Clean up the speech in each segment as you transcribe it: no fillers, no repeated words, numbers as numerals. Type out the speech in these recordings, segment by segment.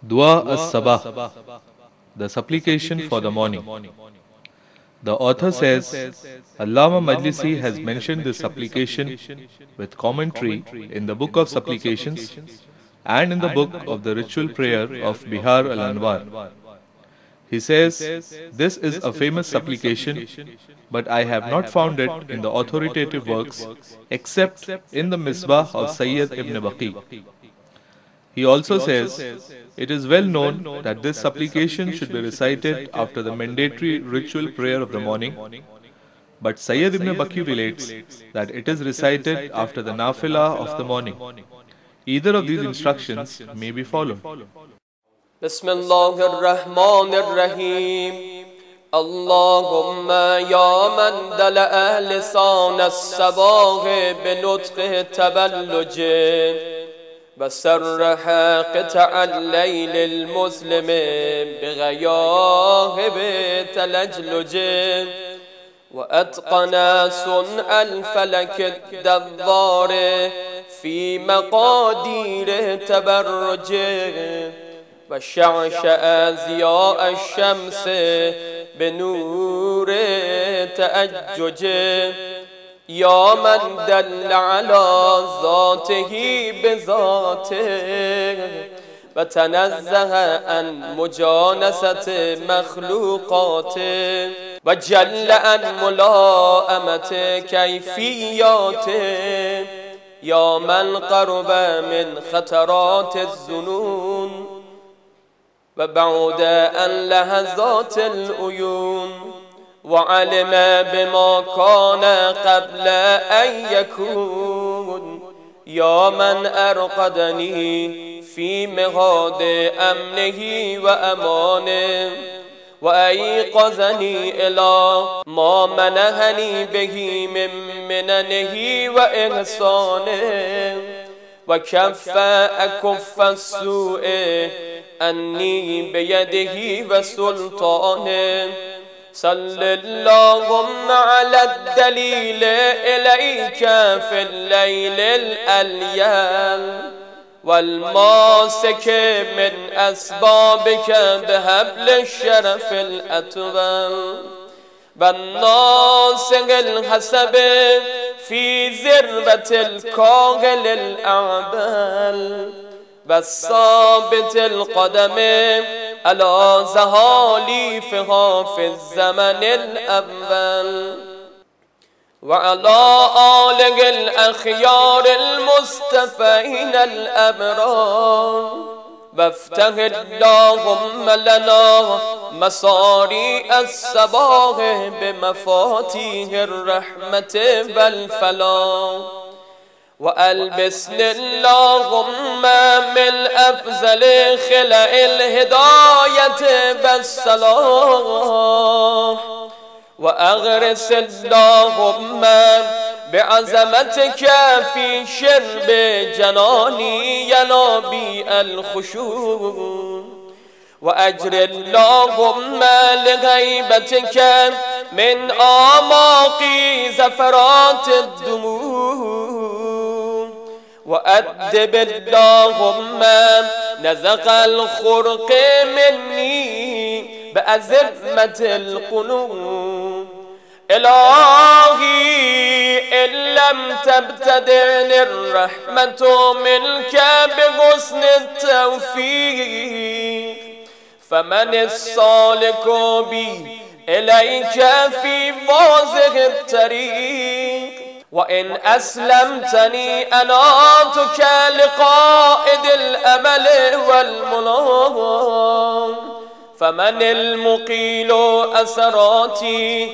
Dua as-Sabah, the supplication for the morning. The author says, Allama Majlisi has mentioned this supplication with commentary in the Book of Supplications and in the book of the ritual prayer of Bihar al-Anwar. He says, this is a famous supplication, but I have not found it in the authoritative works except in the Misbah of Sayyid ibn Baqi. He also says, it is well known that this supplication should be recited after the mandatory ritual prayer of the morning, but Sayyid ibn Baqi relates that it is recited after the nafilah of the morning. Either of these instructions may be followed. بسم الله الرحمن الرحيم اللهم يا من دلأ لسان الصباح بنطق تبلج وسرح قطع الليل المظلم بغياهب تلجلج وأتقن صنع الفلك الدبار في مقادير تبرج وشعشع ضياء الشمس بنور تأجج يا من دل على ذاته بذاته وتنزه عن مجانسة مخلوقاته وجل عن ملائمة كيفياته يا من قرب من خطرات الظنون وبعد عن لحظات العيون وعلم بما كان قبل أن يكون يا من أرقدني في مهاد أمنه وأمانه وأيقظني إلى ما منحني به من مننه وإحسانه وكف أكف السوء أني بيده وسلطانه صل اللهم على الدليل إليك في الليل الأليال والماسك من أسبابك بهبل الشرف الأطول والناصر الحسب في ذروة الكاغل الأعبال والثابت القدم على زهاليفها في الزمن الأول وعلى آله الأخيار المصطفين الأبرار وافتح اللهم لنا مصاري الصباح بمفاتيح الرحمة والفلاح وألبسني اللهم من أفضل خلق الهداية والصلاح وأغرس اللهم بعظمتك في شرب جناني ينابيع الخشوع وأجر اللهم لغيبتك من أعماق زفرات الدموع وأدب اللهم نزغ الخرق مني بأزمة القلوب إلهي إن لم تبتدئني الرحمة منك بغصن التوفيق فمن السالك بي إليك في واضح الطريق وإن أسلمتني أناتك لقائد الأمل والمنام فمن المقيل أسراتي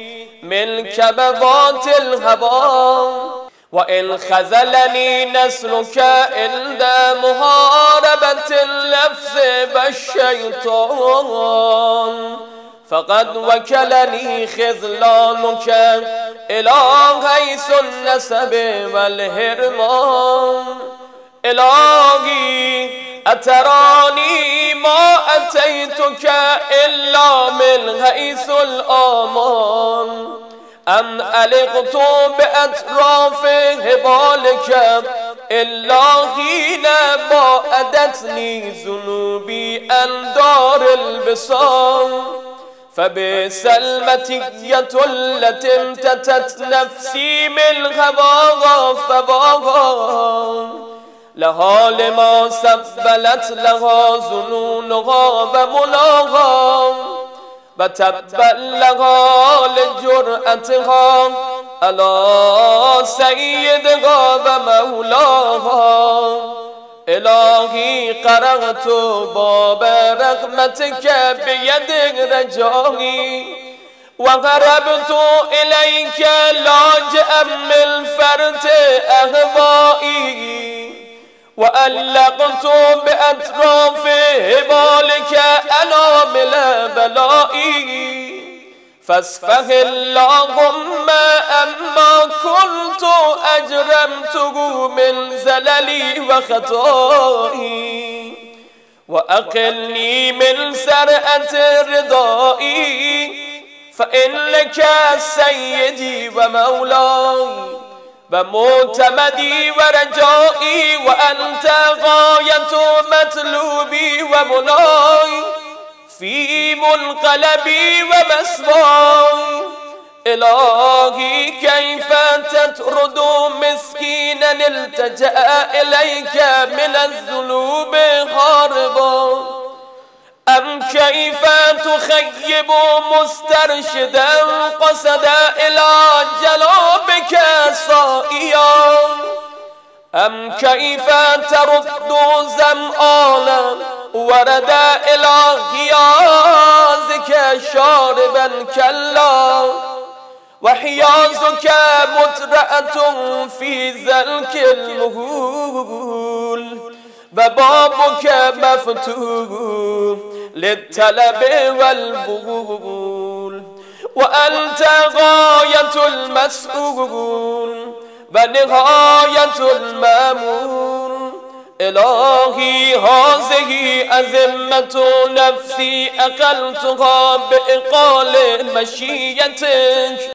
من كببات الهبا وإن خذلني نسلك عند محاربة النفس والشيطان فقد وكلني خذلانك إلى حيث النسب والهرمان إلهي أتراني ما أتيتك إلا من حيث الآمان أم ألقت بأطراف هبالك إلا حين باعدتني ذنوبي عن دار الوصال فبئس المتية التي امتتت نفسي من هواها فواها لها لما سبلت لها ظنونها ومناها وتبا لها لجرأتها على سيدها ومولاها. إلهي قرأت باب رحمتك بيد رجائي وقربت إليك لاجئا من فرط أهوائي وألقت بأطراف هبالك أنامل بلائي فاسفه اللهم أما كنت أجرمته من زللي وخطائي وأقلني من سرعة رضائي فإنك سيدي ومولاي ومعتمدي ورجائي وأنت غاية مطلوبي ومناي في منقلبي ومسواي. إلهي كيف تطرد مسكينا التجأ إليك من الذنوب هاربا أم كيف تخيب مسترشدا قصد إلى جلابك صائيا أم كيف ترد زمآنا ورد إلى غياظك شاربا كلا وحيازك مترأة في ذلك المهول وبابك مفتوح للطلب والبغول وأنت غاية المسؤول ونهاية المامور. إلهي هذه أذمة نفسي أقلتها بإقال مشيتك